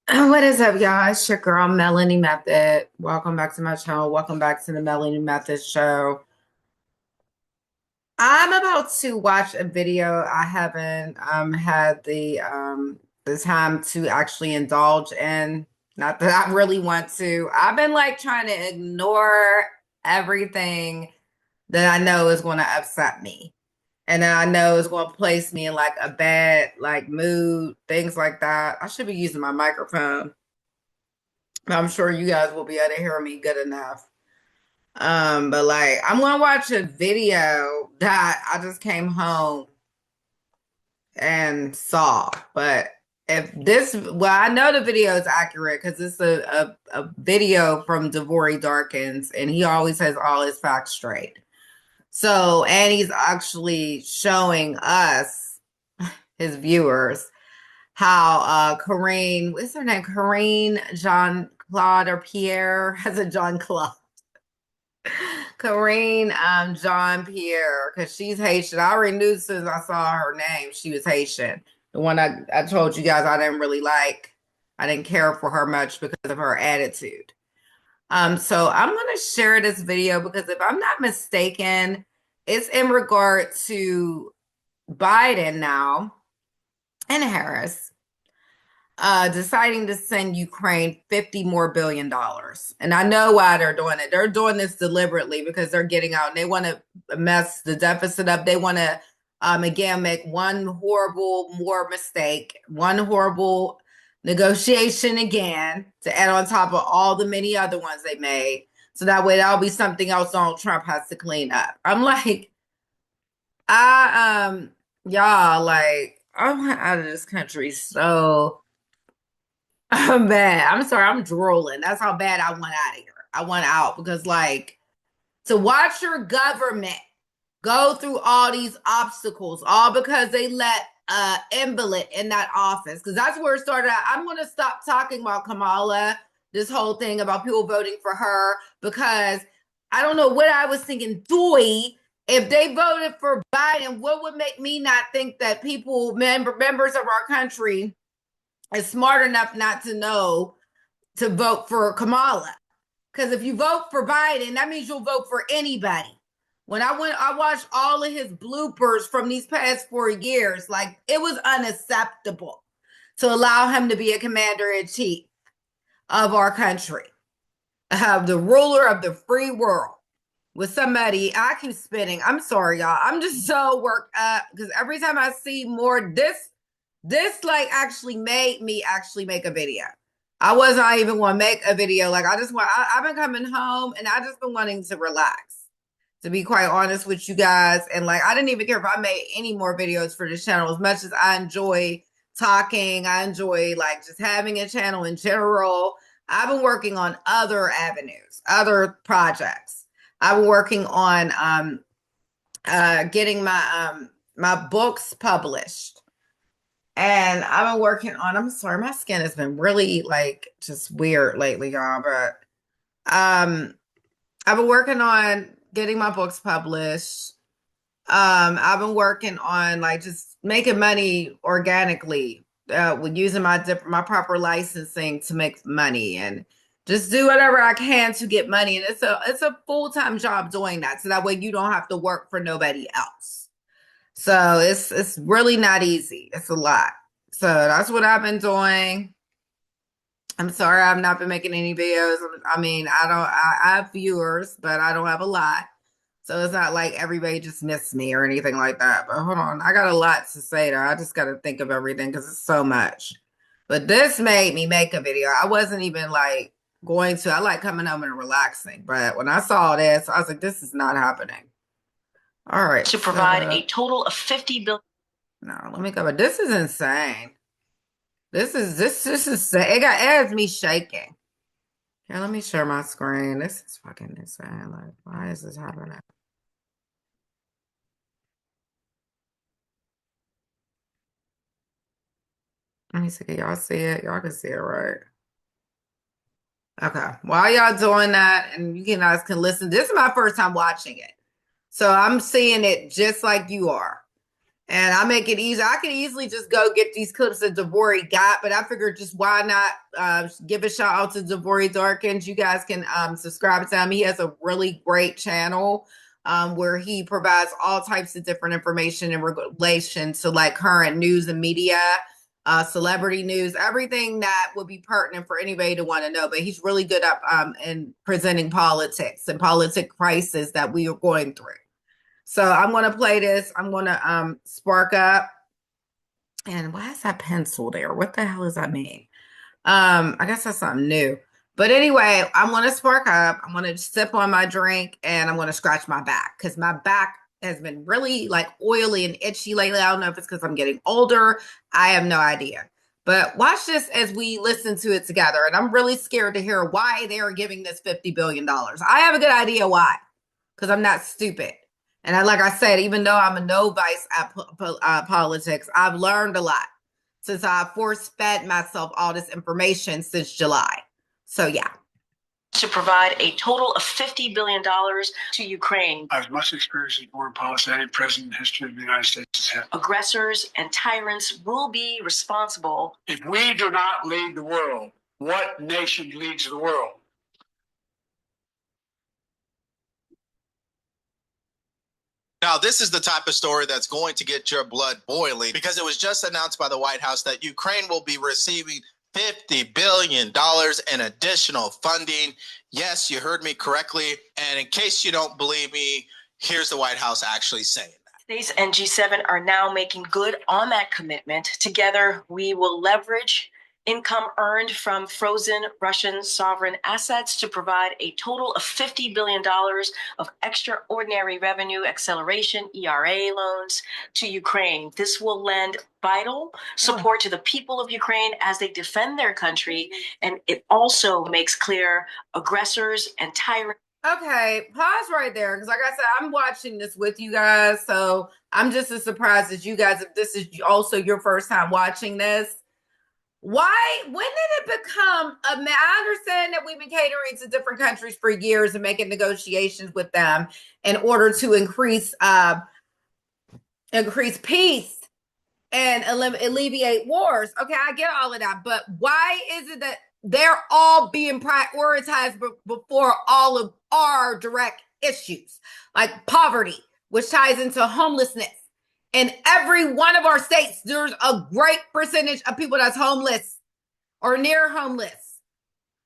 What is up, y'all? It's your girl, Melanie Method. Welcome back to my channel. Welcome back to the Melanie Method Show. I'm about to watch a video I haven't had the time to actually indulge in. Not that I really want to. I've been like trying to ignore everything that I know is going to upset me. And then I know it's going to place me in like a bad like mood, things like that. I should be using my microphone. I'm sure you guys will be able to hear me good enough. But like I'm gonna watch a video that I just came home and saw. But if this well, I know the video is accurate because it's a video from DAVORY Darkins, and he always has all his facts straight. So, and he's actually showing us, his viewers, how Corrine, what's her name? Corrine Jean Claude or Pierre has a John Claude. Corrine John Pierre, because she's Haitian. I already knew since I saw her name she was Haitian. The one I told you guys I didn't really like. I didn't care for her much because of her attitude. So I'm gonna share this video because if I'm not mistaken, it's in regard to Biden now and Harris deciding to send Ukraine $50 more billion. And I know why they're doing it. They're doing this deliberately because they're getting out and they want to mess the deficit up. They want to, again, make one horrible more mistake, one horrible negotiation again to add on top of all the many other ones they made. So that way that'll be something else Donald Trump has to clean up. I'm like, y'all, like, I want out of this country so I'm bad. I'm sorry, I'm drooling. That's how bad I want out of here. I want out because, like, to watch your government go through all these obstacles, all because they let invalid in that office. Because that's where it started out. I'm going to stop talking about Kamala, this whole thing about people voting for her, because I don't know what I was thinking. Doy, if they voted for Biden, what would make me not think that people, members of our country, is smart enough not to know to vote for Kamala? Because if you vote for Biden, that means you'll vote for anybody. When I watched all of his bloopers from these past 4 years. Like, it was unacceptable to allow him to be a commander in chief of our country, the ruler of the free world. With somebody, I keep spinning. I'm sorry, y'all. I'm just so worked up because every time I see more, this like actually made me actually make a video. I wasn't even want to make a video. Like, I've been coming home and I just been wanting to relax, to be quite honest with you guys. And like, I didn't even care if I made any more videos for this channel. As much as I enjoy talking, I enjoy like just having a channel in general. I've been working on other avenues, other projects. I've been working on getting my books published. And I've been working on, I'm sorry, my skin has been really like just weird lately, y'all. But I've been working on getting my books published. I've been working on like just making money organically, with using my proper licensing to make money and just do whatever I can to get money. And it's a full-time job doing that. So that way you don't have to work for nobody else. So it's really not easy. It's a lot. So that's what I've been doing. I'm sorry I've not been making any videos. I mean, I have viewers, but I don't have a lot. So it's not like everybody just missed me or anything like that. But hold on, I got a lot to say there. I just got to think of everything because it's so much. But this made me make a video. I wasn't even like going to. I like coming home and relaxing. But when I saw this, I was like, this is not happening. All right. To provide a total of 50 billion. No, let me go. But this is insane. This is it has me shaking. Here, let me share my screen. This is fucking insane. Like, why is this happening? Let me see. Can y'all see it? Y'all can see it, right? Okay. While y'all doing that, and you guys can listen. This is my first time watching it. So I'm seeing it just like you are. And I make it easy. I can easily just go get these clips that DAVORY got, but I figured just why not give a shout out to DAVORY Darkins. You guys can subscribe to him. He has a really great channel where he provides all types of different information in relation to like current news and media, celebrity news, everything that would be pertinent for anybody to want to know. But he's really good at in presenting politics and politic crisis that we are going through. So I'm going to play this. I'm going to spark up. And why is that pencil there? What the hell does that mean? I guess that's something new. But anyway, I'm going to spark up. I'm going to sip on my drink and I'm going to scratch my back because my back has been really like oily and itchy lately. I don't know if it's because I'm getting older. I have no idea. But watch this as we listen to it together. And I'm really scared to hear why they are giving this $50 billion. I have a good idea why, because I'm not stupid. And like I said, even though I'm a novice at politics, I've learned a lot since I force-fed myself all this information since July. So, yeah. To provide a total of $50 billion to Ukraine. I have much experience in foreign policy. Any president in history of the United States has had. Aggressors and tyrants will be responsible. If we do not lead the world, what nation leads the world? Now, this is the type of story that's going to get your blood boiling because it was just announced by the White House that Ukraine will be receiving $50 billion in additional funding. Yes, you heard me correctly. And in case you don't believe me, here's the White House actually saying that. States and G7 are now making good on that commitment. Together, we will leverage income earned from frozen Russian sovereign assets to provide a total of $50 billion of extraordinary revenue acceleration ERA loans to Ukraine. This will lend vital support to the people of Ukraine as they defend their country, and it also makes clear aggressors and tyrants. Okay, pause right there, because like I said, I'm watching this with you guys, so I'm just as surprised as you guys if this is also your first time watching this. Why, when did it become I understand that we've been catering to different countries for years and making negotiations with them in order to increase peace and alleviate wars. Okay, I get all of that, but why is it that they're all being prioritized before all of our direct issues, like poverty, which ties into homelessness? In every one of our states, there's a great percentage of people that's homeless or near homeless,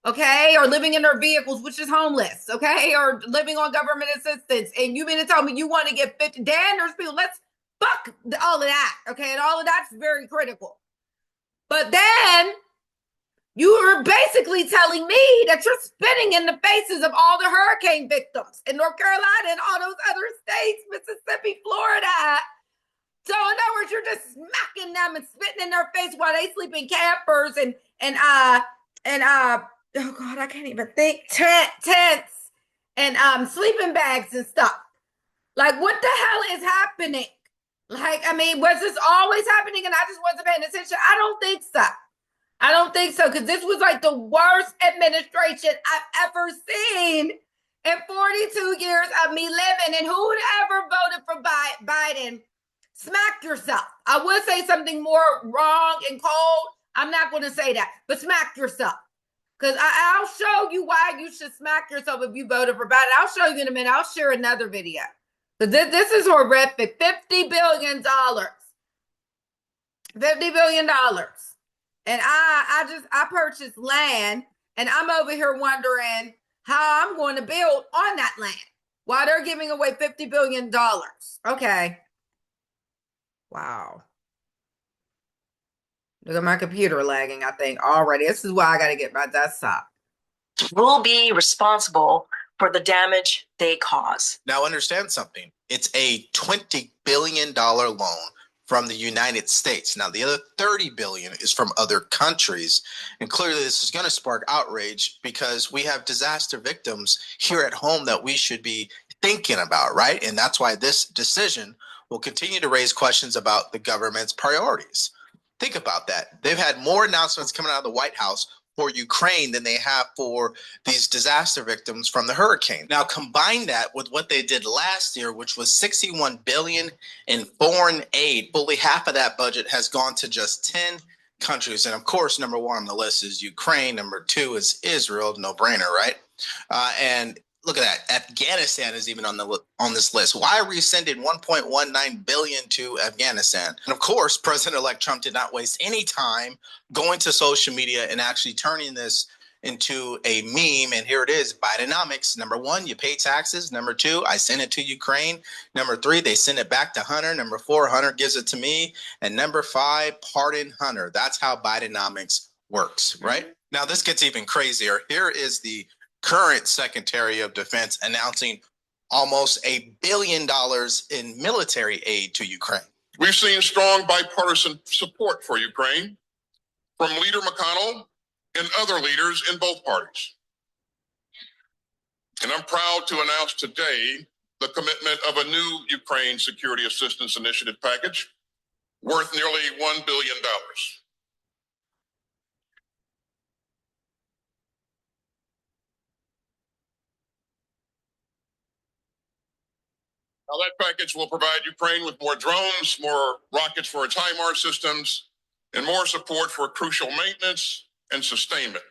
okay? Or living in their vehicles, which is homeless, okay? Or living on government assistance. And you mean to tell me you want to get 50? Dan, there's people, let's fuck all of that, okay? And all of that's very critical. But then you are basically telling me that you're spitting in the faces of all the hurricane victims in North Carolina and all those other states, Mississippi, Florida. So in other words, you're just smacking them and spitting in their face while they sleep in campers and oh God, I can't even think, tents and sleeping bags and stuff. Like, what the hell is happening? Like, I mean, was this always happening and I just wasn't paying attention? I don't think so. I don't think so, because this was like the worst administration I've ever seen in 42 years of me living. And who'd ever voted for Biden? Smack yourself. I would say something more wrong and cold. I'm not going to say that, but smack yourself. Because I'll show you why you should smack yourself if you voted for Biden. I'll show you in a minute. I'll share another video. But this is horrific. $50 billion. $50 billion. And I purchased land, and I'm over here wondering how I'm going to build on that land while they're giving away $50 billion. Okay. Wow. Look at my computer lagging, I think, already. This is why I got to get my desktop. Will be responsible for the damage they cause. Now, understand something. It's a $20 billion loan from the United States. Now, the other $30 billion is from other countries. And clearly, this is going to spark outrage because we have disaster victims here at home that we should be thinking about, right? And that's why this decision will continue to raise questions about the government's priorities. Think about that. They've had more announcements coming out of the White House for Ukraine than they have for these disaster victims from the hurricane. Now, combine that with what they did last year, which was $61 billion in foreign aid. Fully half of that budget has gone to just 10 countries. And of course, number one on the list is Ukraine. Number two is Israel. No brainer, right? And look at that. Afghanistan is even on this list. Why are we sending $1.19 billion to Afghanistan? And of course, President-elect Trump did not waste any time going to social media and actually turning this into a meme. And here it is, Bidenomics. Number one, you pay taxes. Number two, I send it to Ukraine. Number three, they send it back to Hunter. Number four, Hunter gives it to me. And number five, pardon Hunter. That's how Bidenomics works, right? Now, this gets even crazier. Here is the current Secretary of Defense announcing almost $1 billion in military aid to Ukraine. We've seen strong bipartisan support for Ukraine from Leader McConnell and other leaders in both parties. And I'm proud to announce today the commitment of a new Ukraine Security Assistance Initiative package worth nearly $1 billion. Now, that package will provide Ukraine with more drones, more rockets for its HIMARS systems, and more support for crucial maintenance and sustainment.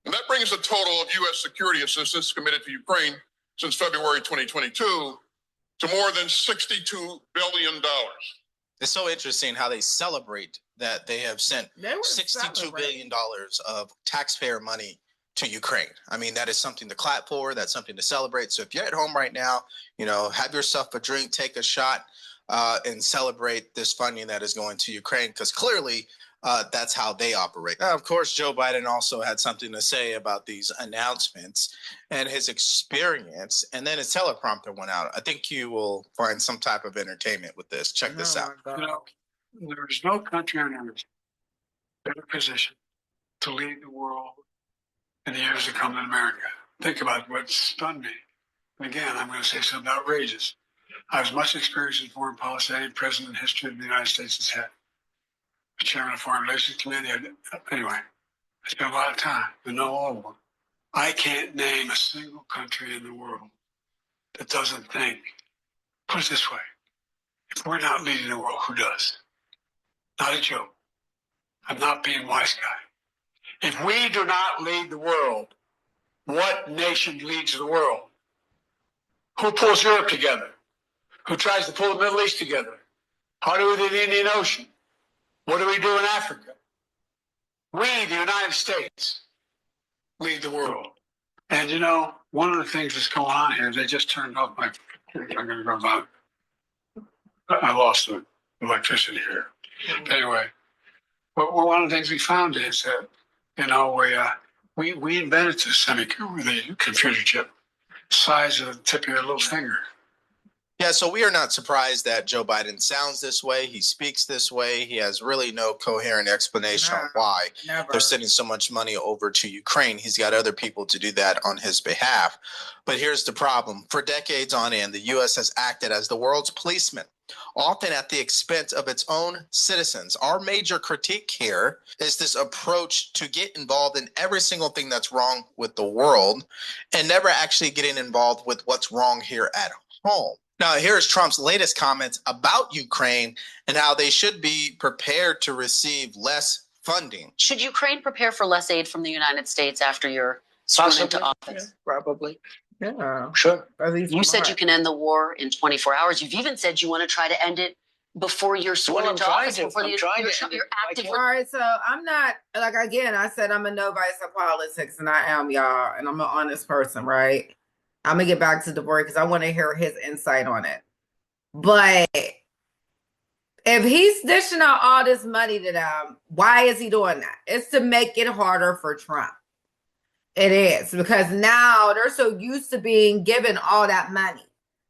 And that brings the total of U.S. security assistance committed to Ukraine since February 2022 to more than $62 billion. It's so interesting how they celebrate that they have sent $62 billion of taxpayer money to Ukraine. I mean, that is something to clap for. That's something to celebrate. So if you're at home right now, have yourself a drink, take a shot, and celebrate this funding that is going to Ukraine, because clearly that's how they operate. Now, of course, Joe Biden also had something to say about these announcements and his experience, and then his teleprompter went out. I think you will find some type of entertainment with this. Check this out. There is no country on earth better positioned to lead the world in the years to come than America. Think about what stunned me. And again, I'm going to say something outrageous. I have as much experience in foreign policy as any president in history of the United States has had. The chairman of the Foreign Relations Committee. Anyway, I spent a lot of time to know all of them. I can't name a single country in the world that doesn't think, put it this way, if we're not leading the world, who does? Not a joke. I'm not being wise guy. If we do not lead the world, what nation leads the world? Who pulls Europe together? Who tries to pull the Middle East together? How do we do the Indian Ocean? What do we do in Africa? We, the United States, lead the world. And one of the things that's going on here, they just turned off my, I'm going to go about, I lost the electricity here. Anyway, one of the things we found is that, we invented the computer chip, size of the tip of your little finger. Yeah, so we are not surprised that Joe Biden sounds this way. He speaks this way. He has really no coherent explanation on why they're sending so much money over to Ukraine. He's got other people to do that on his behalf. But here's the problem. For decades on end, the U.S. has acted as the world's policeman, often at the expense of its own citizens. Our major critique here is this approach to get involved in every single thing that's wrong with the world and never actually getting involved with what's wrong here at home. Now, here's Trump's latest comments about Ukraine and how they should be prepared to receive less funding. Should Ukraine prepare for less aid from the United States after you're sworn into office? Yeah, probably. Yeah. Sure. You said you can end the war in 24 hours. You've even said you want to try to end it before you're sworn into office. You're active. All right, so I'm not, I said I'm a novice in politics, and I am, y'all, and I'm an honest person, right? I'm going to get back to DAVORY because I want to hear his insight on it. But if he's dishing out all this money to them, why is he doing that? It's to make it harder for Trump. It is, because now they're so used to being given all that money.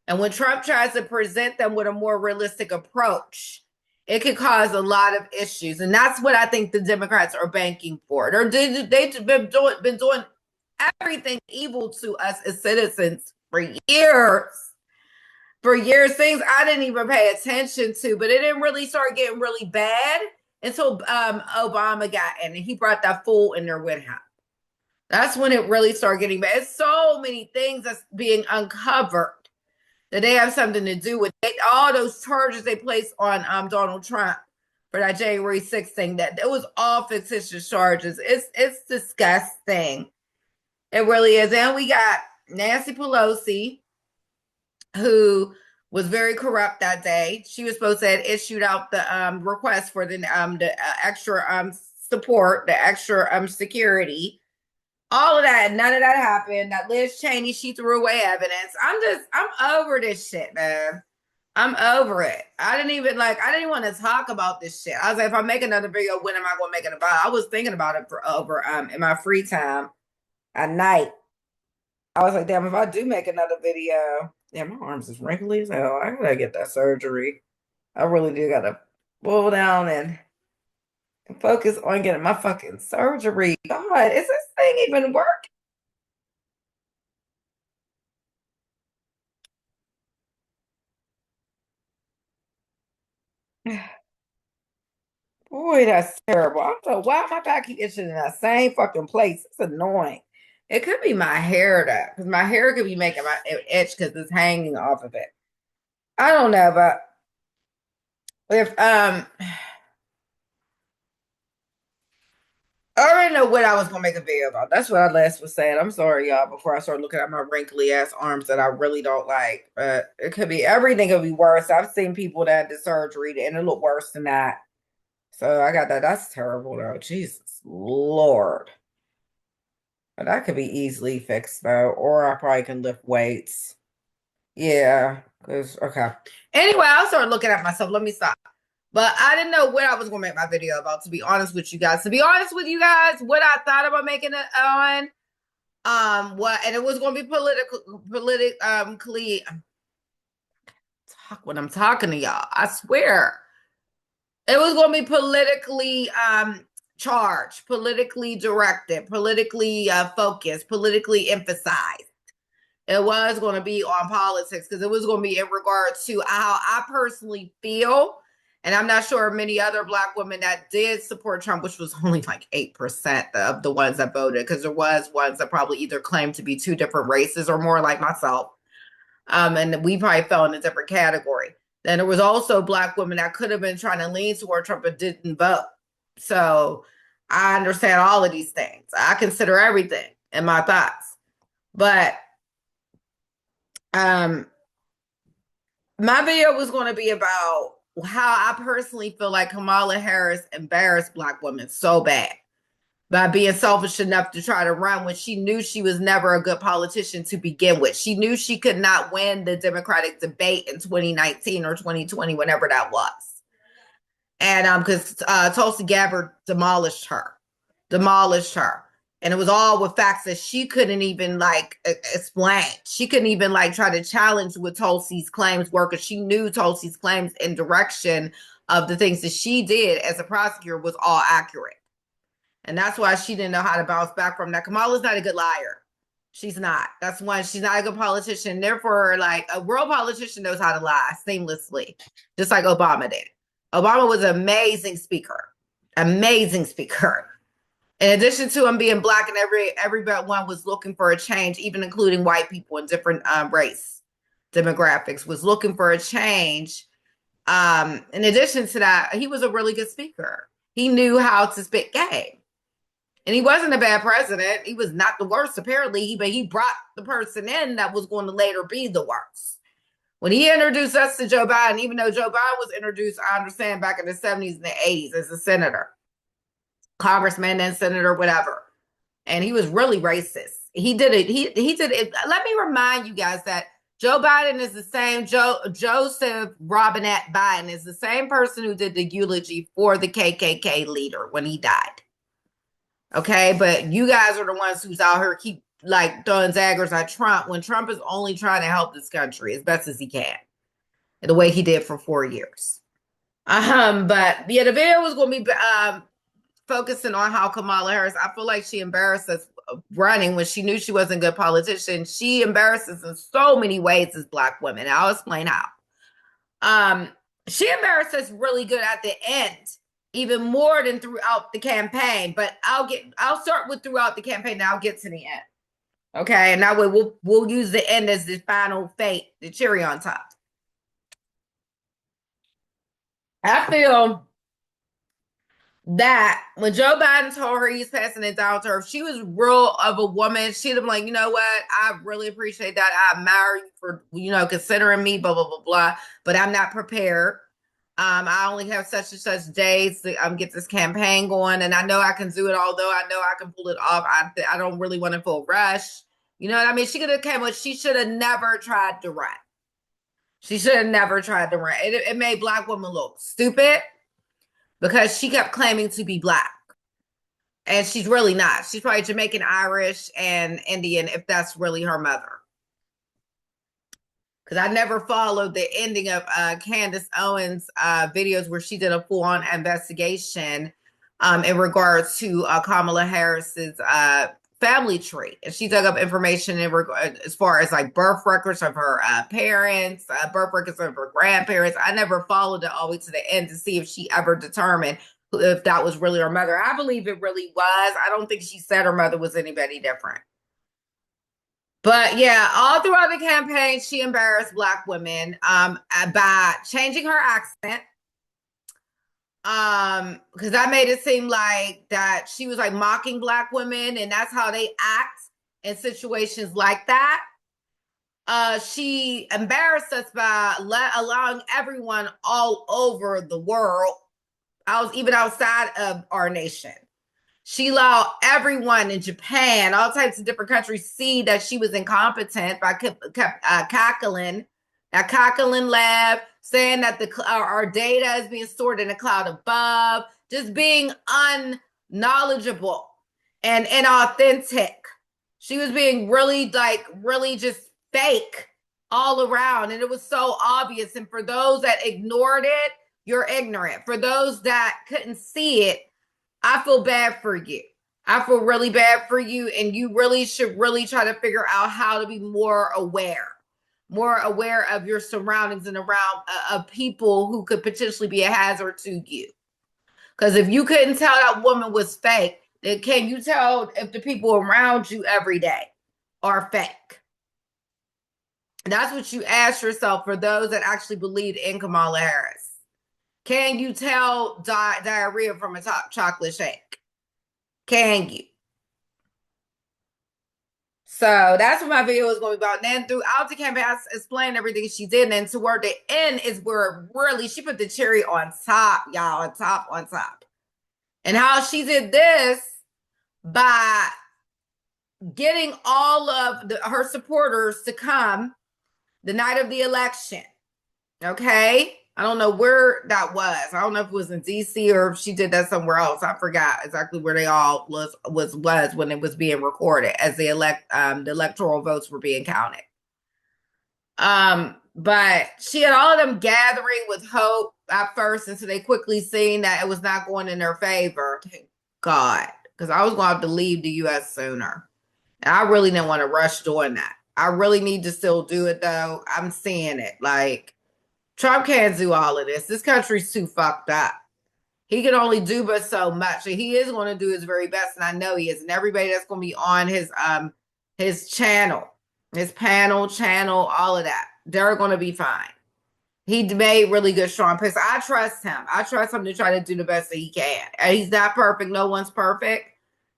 And when Trump tries to present them with a more realistic approach, it could cause a lot of issues. And that's what I think the Democrats are banking for. They've been doing everything evil to us as citizens for years. For years, things I didn't even pay attention to, but it didn't really start getting really bad until Obama got in and he brought that fool in there with him. That's when it really started getting bad. It's so many things that's being uncovered that they have something to do with it. All those charges they placed on Donald Trump for that January 6th thing, that it was all fictitious charges. It's disgusting. It really is. And we got Nancy Pelosi, who was very corrupt that day. She was supposed to have issued out the request for the extra support, the extra security. All of that, none of that happened. That Liz Cheney, she threw away evidence. I'm over this shit, man. I'm over it. I didn't even want to talk about this shit. I was like, if I make another video, when am I going to make it about? I was thinking about it for over in my free time at night. I was like, damn, if I do make another video, yeah, my arms is wrinkly as hell. I gotta get that surgery. I really do gotta pull down and focus on getting my fucking surgery. God, is this thing even working? Boy, that's terrible. I don't know why my back keep itching in that same fucking place. It's annoying. It could be my hair though, because my hair could be making my itch because it's hanging off of it. I don't know, but if I already know what I was gonna make a video about. That's what I last was saying. I'm sorry, y'all, before I start looking at my wrinkly ass arms that I really don't like. But it could be everything could be worse. I've seen people that did surgery and it looked worse than that. So I got that. That's terrible though. Jesus Lord. But that could be easily fixed though. Or I probably can lift weights. Yeah. Okay. Anyway, I'll start looking at myself. Let me stop. But I didn't know what I was going to make my video about, to be honest with you guys. To be honest with you guys, what I thought about making it on, and it was going to be politically, talk when I'm talking to y'all. I swear. It was going to be politically charged, politically directed, politically focused, politically emphasized. It was going to be on politics because it was going to be in regards to how I personally feel. And I'm not sure many other Black women that did support Trump, which was only like 8% of the ones that voted, because there was ones that probably either claimed to be two different races or more like myself. And we probably fell in a different category. Then there was also Black women that could have been trying to lean toward Trump but didn't vote. So I understand all of these things. I consider everything in my thoughts. But my video was going to be about how I personally feel like Kamala Harris embarrassed Black women so bad by being selfish enough to try to run when she knew she was never a good politician to begin with. She knew she could not win the Democratic debate in 2019 or 2020, whenever that was. And because Tulsi Gabbard demolished her. And it was all with facts that she couldn't even like explain. She couldn't even like try to challenge what Tulsi's claims were, because she knew Tulsi's claims and direction of the things that she did as a prosecutor was all accurate. And that's why she didn't know how to bounce back from that. Kamala's not a good liar. She's not. That's why she's not a good politician. Therefore, like, a real politician knows how to lie seamlessly, just like Obama did. Obama was an amazing speaker. Amazing speaker. In addition to him being Black, and everyone was looking for a change, even including white people in different race demographics, was looking for a change. In addition to that, he was a really good speaker. He knew how to spit game. And he wasn't a bad president. He was not the worst, apparently, but he brought the person in that was going to later be the worst. When he introduced us to Joe Biden, even though Joe Biden was introduced, I understand, back in the 70s and the 80s as a senator, congressman and senator, whatever. And he was really racist. He did it. He did it. Let me remind you guys that Joe Biden is the same. Joseph Robinette Biden is the same person who did the eulogy for the KKK leader when he died. Okay, but you guys are the ones who's out here keep like throwing daggers at Trump when Trump is only trying to help this country as best as he can, the way he did for 4 years. But yeah, the video was going to be focusing on how Kamala Harris, I feel like she embarrassed us running when she knew she wasn't a good politician. She embarrasses in so many ways as Black women. And I'll explain how. She embarrassed us really good at the end even more than throughout the campaign. But I'll start with throughout the campaign, and I'll get to the end. Okay, and that way we'll use the end as the final fate, the cherry on top. I feel that when Joe Biden told her he's passing it down to her, if she was real of a woman, she'd have been like, you know what? I really appreciate that. I admire you for, considering me, blah, blah, blah, blah. But I'm not prepared. I only have such and such days to get this campaign going. And I know I can do it, although I know I can pull it off. I don't really want to feel rushed. You know what I mean? She could have came, but she should have never tried to run. She should have never tried to run. It made Black women look stupid because she kept claiming to be Black. And she's really not. She's probably Jamaican, Irish, and Indian, if that's really her mother. Because I never followed the ending of Candace Owens' videos where she did a full-on investigation in regards to Kamala Harris's family tree. And she dug up information as far as like birth records of her parents, birth records of her grandparents. I never followed it all the way to the end to see if she ever determined if that was really her mother. I believe it really was. I don't think she said her mother was anybody different. But yeah, all throughout the campaign, she embarrassed Black women by changing her accent. Because I made it seem like that she was like mocking Black women, and that's how they act in situations like that. She embarrassed us by allowing everyone all over the world, even outside of our nation. She allowed everyone in Japan, all types of different countries, see that she was incompetent by kept cackling. That cackling laugh, saying that our data is being stored in a cloud above, just being unknowledgeable and inauthentic. She was being really just fake all around. And it was so obvious. And for those that ignored it, you're ignorant. For those that couldn't see it, I feel bad for you. I feel really bad for you. And you really should try to figure out how to be more aware of your surroundings and around of people who could potentially be a hazard to you. Because if you couldn't tell that woman was fake, then can you tell if the people around you every day are fake? That's what you ask yourself for those that actually believed in Kamala Harris. Can you tell diarrhea from a chocolate shake? Can you? So that's what my video is going to be about. And then throughout the campaign, I explained everything she did. And toward the end is where really she put the cherry on top, y'all, on top. And how she did this by getting all of her supporters to come the night of the election. Okay? I don't know where that was. I don't know if it was in DC or if she did that somewhere else. I forgot exactly where they all was when it was being recorded as the electoral votes were being counted. But she had all of them gathering with hope at first until they quickly seen that it was not going in their favor. Thank God, because I was going to have to leave the U.S. sooner. And I really didn't want to rush doing that. I really need to still do it, though. I'm seeing it. Like, Trump can't do all of this. This country's too fucked up. He can only do but so much. And he is going to do his very best, and I know he is. And everybody that's going to be on his channel, his channel, all of that, they're going to be fine. He made really good, strong picks. I trust him. I trust him to try to do the best that he can. And he's not perfect. No one's perfect.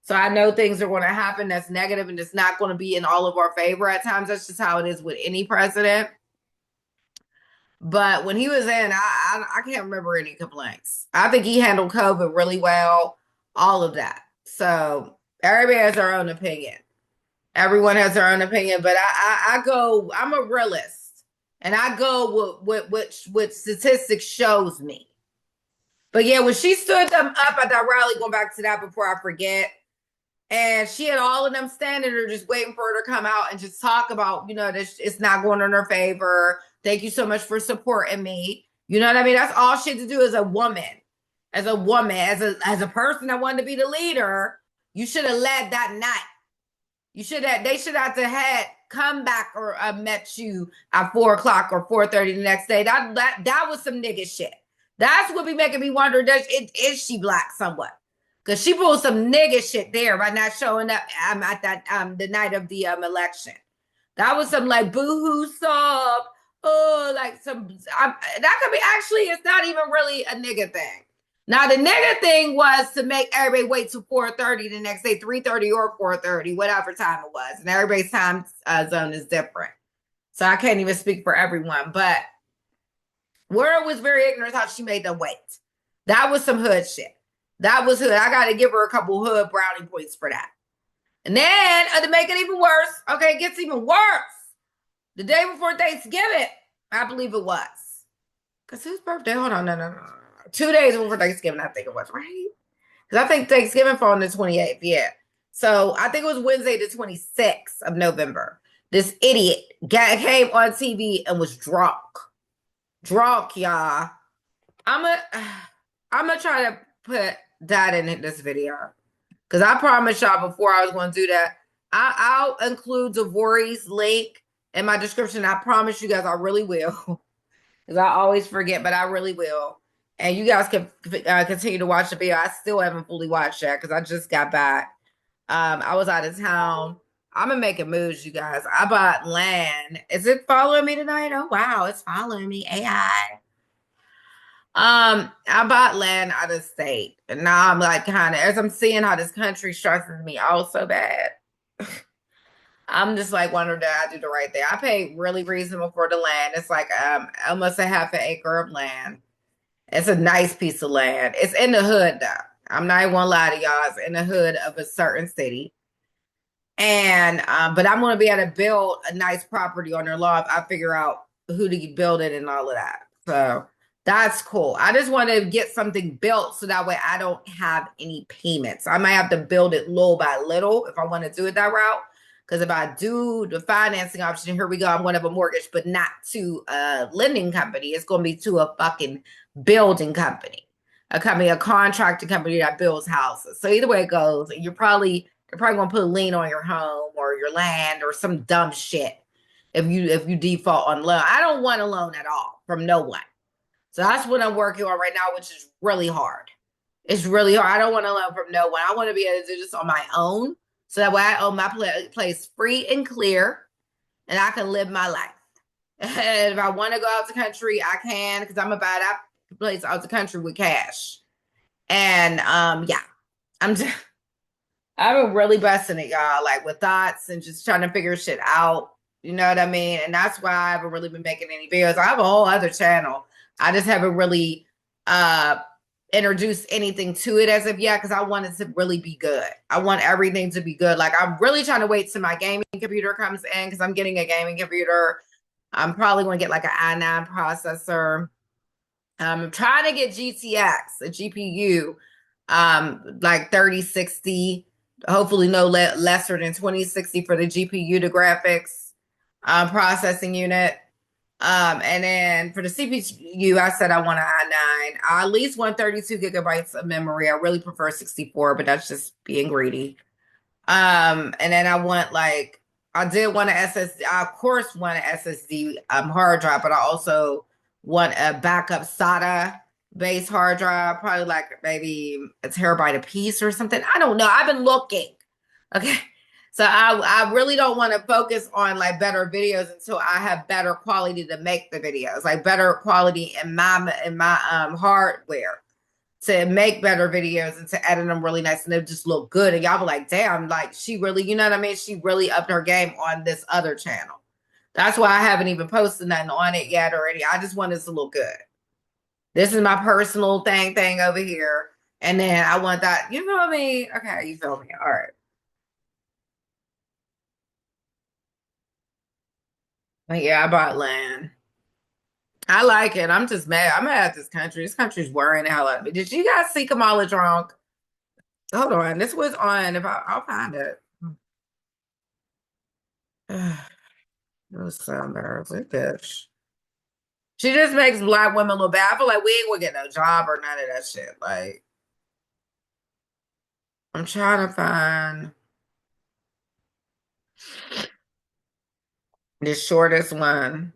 So I know things are going to happen that's negative and it's not going to be in all of our favor at times. That's just how it is with any president. But when he was in, I can't remember any complaints. I think he handled COVID really well, all of that. So everybody has their own opinion. Everyone has their own opinion, but I'm a realist, and I go with what statistics shows me. But yeah, when she stood them up at that rally, going back to that before I forget, and she had all of them standing there just waiting for her to come out and just talk about, it's not going in her favor. Thank you so much for supporting me. You know what I mean? That's all she had to do as a woman, as a person that wanted to be the leader. You should have led that night. They should have had come back or met you at 4:00 or 4:30 the next day. That was some nigga shit. That's what be making me wonder, is she black somewhat? Because she pulled some nigga shit there by not showing up at that the night of the election. That was some like boohoo sub. Oh, like some that could be actually, it's not even really a nigga thing. Now the nigga thing was to make everybody wait till 4:30 the next day, 3:30 or 4:30, whatever time it was. And everybody's time zone is different. So I can't even speak for everyone. But World was very ignorant how she made them wait. That was some hood shit. That was hood. I got to give her a couple hood brownie points for that. And then to make it even worse, okay, it gets even worse. The day before Thanksgiving, I believe it was. Because whose birthday? Hold on, no. 2 days before Thanksgiving, I think it was, right? Because I think Thanksgiving fall on the 28th, yeah. So I think it was Wednesday, the 26th of November. This idiot came on TV and was drunk. Drunk, y'all. I'm gonna try to put that in this video. Because I promised y'all before I was going to do that. I'll include DAVORY's link in my description. I promise you guys I really will. Because I always forget, but I really will. And you guys can continue to watch the video. I still haven't fully watched that because I just got back. I was out of town. I'm going to make a move, you guys. I bought land. Is it following me tonight? Oh, wow. It's following me. AI. I bought land out of state. And now I'm like kind of, as I'm seeing how this country stresses me out so bad. I'm just like wondering that I do the right thing. I paid really reasonable for the land. It's like almost a half an acre of land. It's a nice piece of land. It's in the hood though. I'm not even gonna lie to y'all. It's in the hood of a certain city. And but I'm gonna be able to build a nice property on their lot if I figure out who to build it and all of that. So that's cool. I just want to get something built so that way I don't have any payments. I might have to build it little by little if I want to do it that route. Because if I do the financing option, here we go, I'm going to have a mortgage, but not to a lending company. It's going to be to a fucking building company, a contracting company that builds houses. So either way it goes, you're probably going to put a lien on your home or your land or some dumb shit if you default on loan. I don't want a loan at all from no one. So that's what I'm working on right now, which is really hard. It's really hard. I don't want a loan from no one. I want to be able to do this on my own. So that way I own my place free and clear and I can live my life. And if I want to go out the country, I can because I'm about that place out the country with cash. And yeah, I've been really busting it, y'all, like with thoughts and just trying to figure shit out. You know what I mean? And that's why I haven't really been making any videos. I have a whole other channel. I just haven't really introduced anything to it as of yet because I want it to really be good. I want everything to be good. Like I'm really trying to wait till my gaming computer comes in because I'm getting a gaming computer. I'm probably going to get like an i9 processor. I'm trying to get GTX, a GPU, like 3060, hopefully no lesser than 2060 for the GPU, the graphics processing unit. And then for the CPU, I said I want an i9. I at least want 32 gigabytes of memory. I really prefer 64, but that's just being greedy. And then I did want an SSD. I of course want an SSD hard drive, but I also want a backup SATA based hard drive, probably like maybe a terabyte a piece or something. I don't know. I've been looking. Okay. So I really don't want to focus on like better videos until I have better quality to make the videos, like better quality in my hardware to make better videos and to edit them really nice and they just look good. And y'all be like, damn, like she really, you know what I mean? She really upped her game on this other channel. That's why I haven't even posted nothing on it yet or any. I just want this to look good. This is my personal thing over here. And then I want that, you feel me? Okay, you feel me? All right. But yeah, I bought land. I like it. I'm just mad. I'm mad at this country. This country's worrying the hell out of me. Did you guys see Kamala drunk? Hold on. This was on. I'll find it. It was so embarrassing, bitch. She just makes black women look bad. I feel like we ain't gonna get no job or none of that shit. Like, I'm trying to find the shortest one.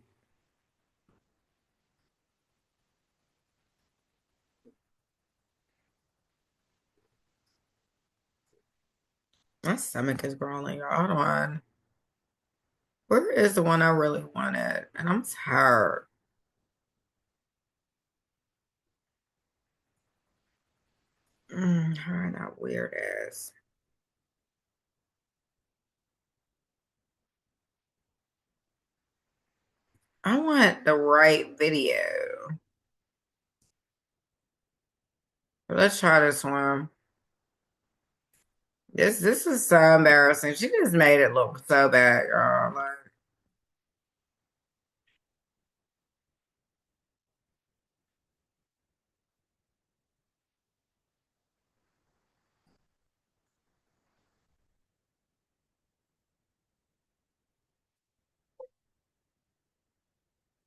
My stomach is growling, y'all. Hold on. Where is the one I really wanted? And I'm tired. Her and that weird ass. I want the right video. Let's try this one. This is so embarrassing. She just made it look so bad, girl.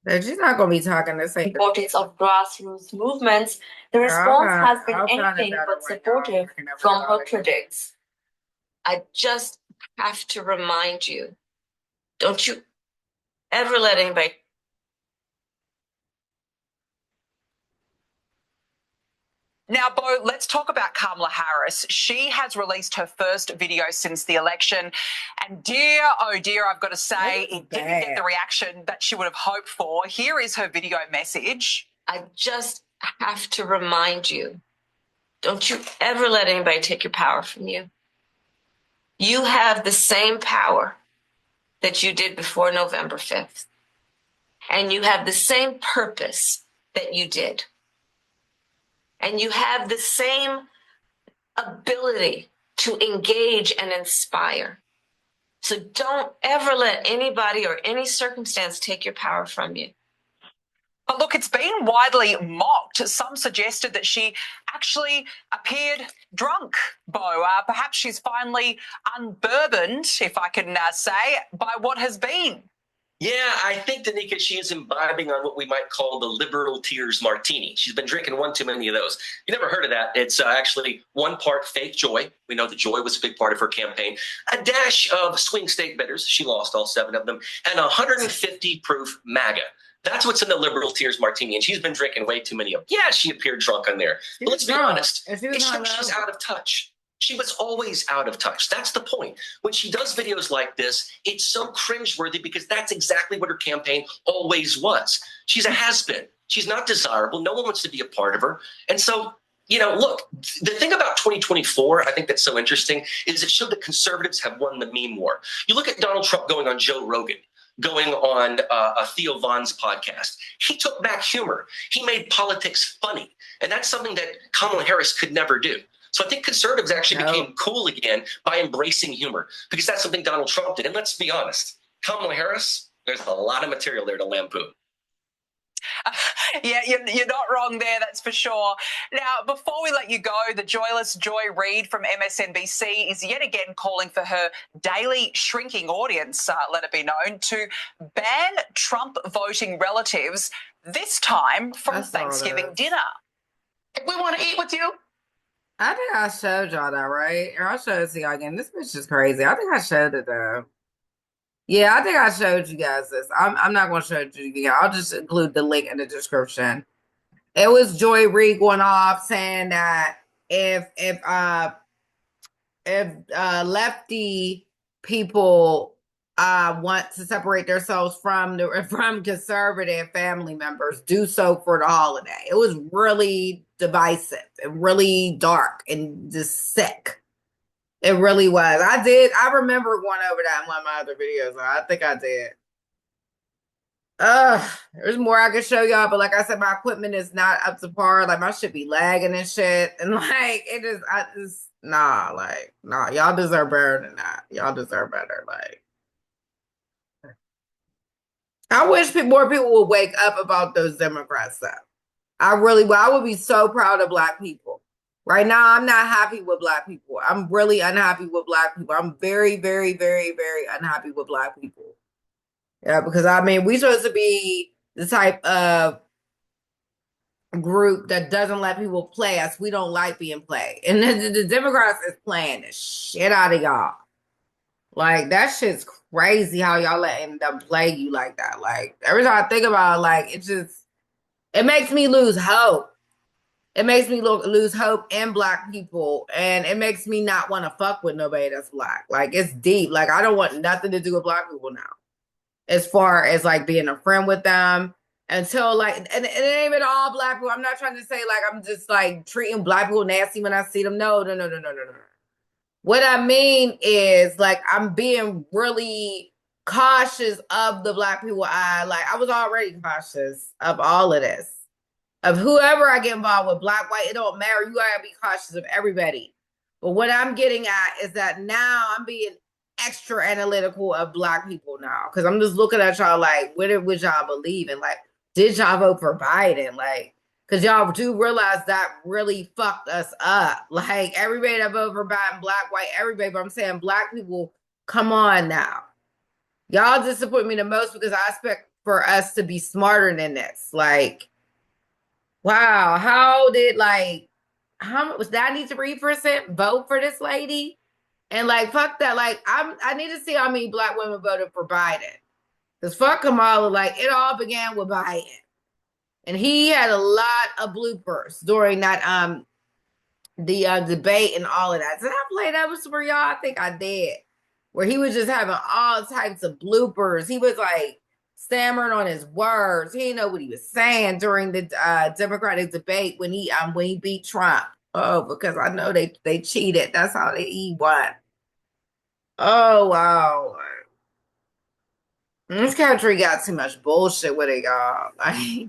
Like, she's not gonna be talking the same. Importance of grassroots movements, the response has been anything but supportive from her critics. I just have to remind you, don't you ever let anybody. Now, Bo, let's talk about Kamala Harris. She has released her first video since the election. And dear, oh dear, I've got to say, it didn't get the reaction that she would have hoped for. Here is her video message. I just have to remind you, don't you ever let anybody take your power from you. You have the same power that you did before November 5th. And you have the same purpose that you did. And you have the same ability to engage and inspire. So don't ever let anybody or any circumstance take your power from you. But look, it's been widely mocked. Some suggested that she actually appeared drunk, Bo. Perhaps she's finally unburdened, if I can say, by what has been. Yeah, I think, Danica, she is imbibing on what we might call the liberal tears martini. She's been drinking one too many of those. You never heard of that. It's actually one part fake joy. We know that joy was a big part of her campaign. A dash of swing state bitters. She lost all 7 of them. And 150 proof MAGA. That's what's in the liberal tears martini. And she's been drinking way too many of them. Yeah, she appeared drunk on there. But let's be honest. It shows she's out of touch. She was always out of touch. That's the point. When she does videos like this, it's so cringeworthy because that's exactly what her campaign always was. She's a has-been. She's not desirable. No one wants to be a part of her. And so, you know, look, the thing about 2024, I think that's so interesting, is it showed that conservatives have won the meme war. You look at Donald Trump going on Joe Rogan, going on Theo Von's podcast. He took back humor. He made politics funny. And that's something that Kamala Harris could never do. So I think conservatives actually became cool again by embracing humor, because that's something Donald Trump did. And let's be honest, Kamala Harris, there's a lot of material there to lampoon. Yeah, you're not wrong there, that's for sure. Now, before we let you go, the joyless Joy Reid from MSNBC is yet again calling for her daily shrinking audience, let it be known, to ban Trump voting relatives, this time from Thanksgiving dinner. If we want to eat with you, I think I showed y'all that, right? Or I'll show it to y'all again. This bitch is crazy. I think I showed it though. Yeah, I think I showed you guys this. I'm not going to show it to you. I'll just include the link in the description. It was Joy Reid going off saying that if lefty people want to separate themselves from conservative family members, do so for the holiday. It was really divisive and really dark and just sick. It really was. I remember going over that in one of my other videos. I think I did. There's more I could show y'all, but like I said, my equipment is not up to par. Like my shit be lagging and shit. And like nah, y'all deserve better than that. Y'all deserve better. Like I wish more people would wake up about those Democrat stuff. I would be so proud of Black people. Right now, I'm not happy with Black people. I'm really unhappy with Black people. I'm very, very, very, very unhappy with Black people. Yeah, because I mean, we're supposed to be the type of group that doesn't let people play us. We don't like being played. And the Democrats is playing the shit out of y'all. Like, that shit's crazy how y'all letting them play you like that. Like, every time I think about it, like, it makes me lose hope. It makes me lose hope in Black people, and it makes me not want to fuck with nobody that's Black. Like, it's deep. Like, I don't want nothing to do with Black people now, as far as like being a friend with them. Until like, and it ain't even all Black people. I'm not trying to say like I'm just like treating Black people nasty when I see them. No, no, no, no, no, no, no. What I mean is like I'm being really cautious of the Black people. I was already cautious of all of this. Of whoever I get involved with, Black, white, it don't matter. You gotta be cautious of everybody. But what I'm getting at is that now I'm being extra analytical of Black people now. Because I'm just looking at y'all like, what would y'all believe in? Like, did y'all vote for Biden? Like, because y'all do realize that really fucked us up. Like, everybody that voted for Biden, Black, white, everybody. But I'm saying Black people, come on now. Y'all disappoint me the most because I expect for us to be smarter than this. Like, wow, how did how was 93% vote for this lady? And like fuck that. Like I need to see how many Black women voted for Biden. Because fuck Kamala, like it all began with Biden. And he had a lot of bloopers during that the debate and all of that. Did I play that was for y'all? I think I did. Where he was just having all types of bloopers. He was like stammering on his words. He didn't know what he was saying during the Democratic debate when he beat Trump. Oh, because I know they cheated. That's how he won. Oh wow. This country got too much bullshit with it, y'all. Like,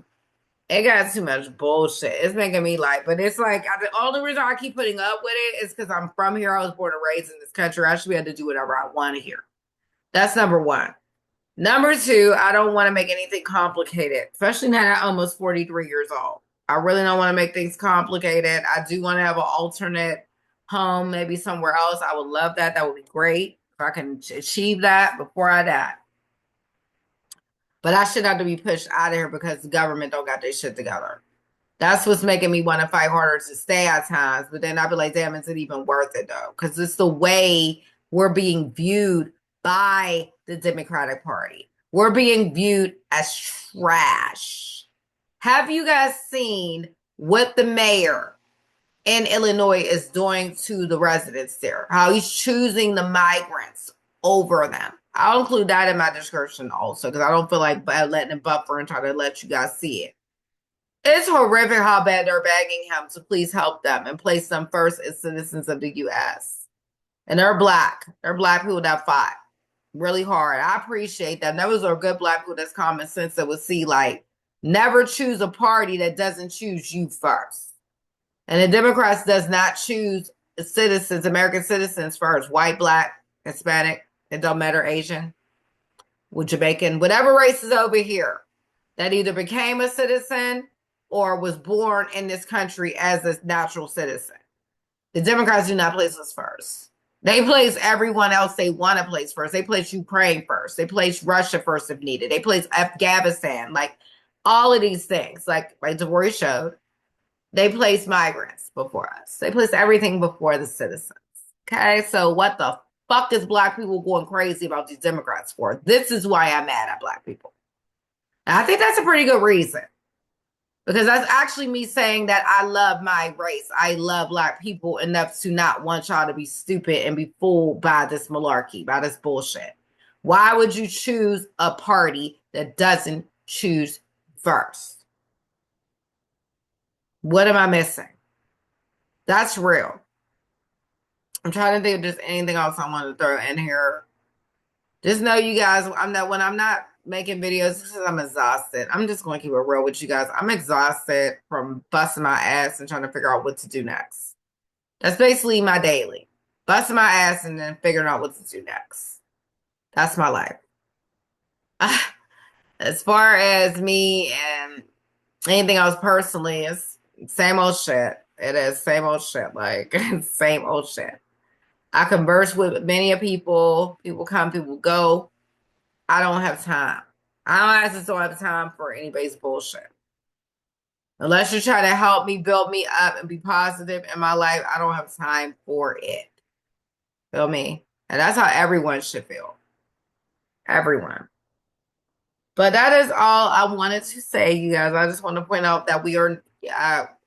it got too much bullshit. It's making me like, but it's like the only reason I keep putting up with it is because I'm from here. I was born and raised in this country. I should be able to do whatever I want here. That's number one. Number two, I don't want to make anything complicated, especially now that I'm almost 43 years old. I really don't want to make things complicated. I do want to have an alternate home, maybe somewhere else. I would love that. That would be great if I can achieve that before I die. But I should have to be pushed out of here because the government don't got their shit together. That's what's making me want to fight harder to stay at times. But then I'd be like, damn, is it even worth it though? Because it's the way we're being viewed by the Democratic Party. We're being viewed as trash. Have you guys seen what the mayor in Illinois is doing to the residents there? How he's choosing the migrants over them. I'll include that in my description also because I don't feel like letting it buffer and try to let you guys see it. It's horrific how bad they're begging him to please help them and place them first as citizens of the U.S. And they're Black. They're Black people that fought really hard. I appreciate that. Those are good Black people that's common sense that would see like, never choose a party that doesn't choose you first. And the Democrats does not choose citizens, American citizens first. White, Black, Hispanic, it don't matter, Asian, with Jamaican, whatever race is over here that either became a citizen or was born in this country as a natural citizen. The Democrats do not place us first. They place everyone else they want to place first. They place Ukraine first. They place Russia first if needed. They place Afghanistan, like all of these things, like DAVORY showed. They place migrants before us. They place everything before the citizens. Okay, so what the fuck is Black people going crazy about these Democrats for? This is why I'm mad at Black people. And I think that's a pretty good reason. Because that's actually me saying that I love my race. I love Black people enough to not want y'all to be stupid and be fooled by this malarkey, by this bullshit. Why would you choose a party that doesn't choose first? What am I missing? That's real. I'm trying to think if there's anything else I want to throw in here. Just know you guys, when I'm not making videos because I'm exhausted. I'm just going to keep it real with you guys. I'm exhausted from busting my ass and trying to figure out what to do next. That's basically my daily. Busting my ass and then figuring out what to do next. That's my life. As far as me and anything else personally, it's same old shit. It is same old shit. Like, same old shit. I converse with many people. People come, people go. I don't have time. I just don't have time for anybody's bullshit. Unless you're trying to help me, build me up, and be positive in my life, I don't have time for it. Feel me? And that's how everyone should feel. Everyone. But that is all I wanted to say, you guys. I just want to point out that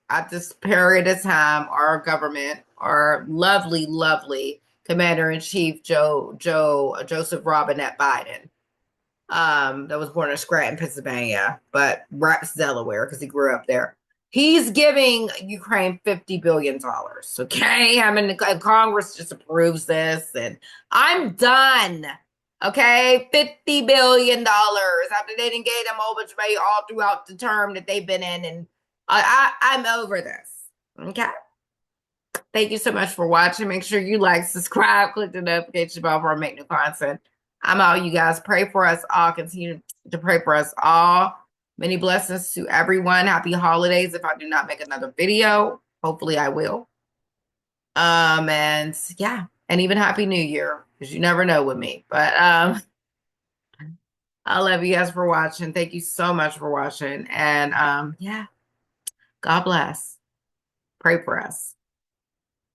I at this period of time, our government, our lovely, lovely Commander-in-Chief Joseph Robinette Biden, that was born in Scranton, Pennsylvania, but reps Delaware because he grew up there. He's giving Ukraine $50 billion. Okay. I mean, Congress just approves this, and I'm done. Okay. $50 billion after they didn't get him a whole bunch of money all throughout the term that they've been in. And I'm over this. Okay. Thank you so much for watching. Make sure you like, subscribe, click the notification bell for make new content. I'm out, you guys. Pray for us all. Continue to pray for us all. Many blessings to everyone. Happy holidays. If I do not make another video, hopefully I will. And yeah, and even Happy New Year, because you never know with me. But I love you guys for watching. Thank you so much for watching. And yeah, God bless. Pray for us.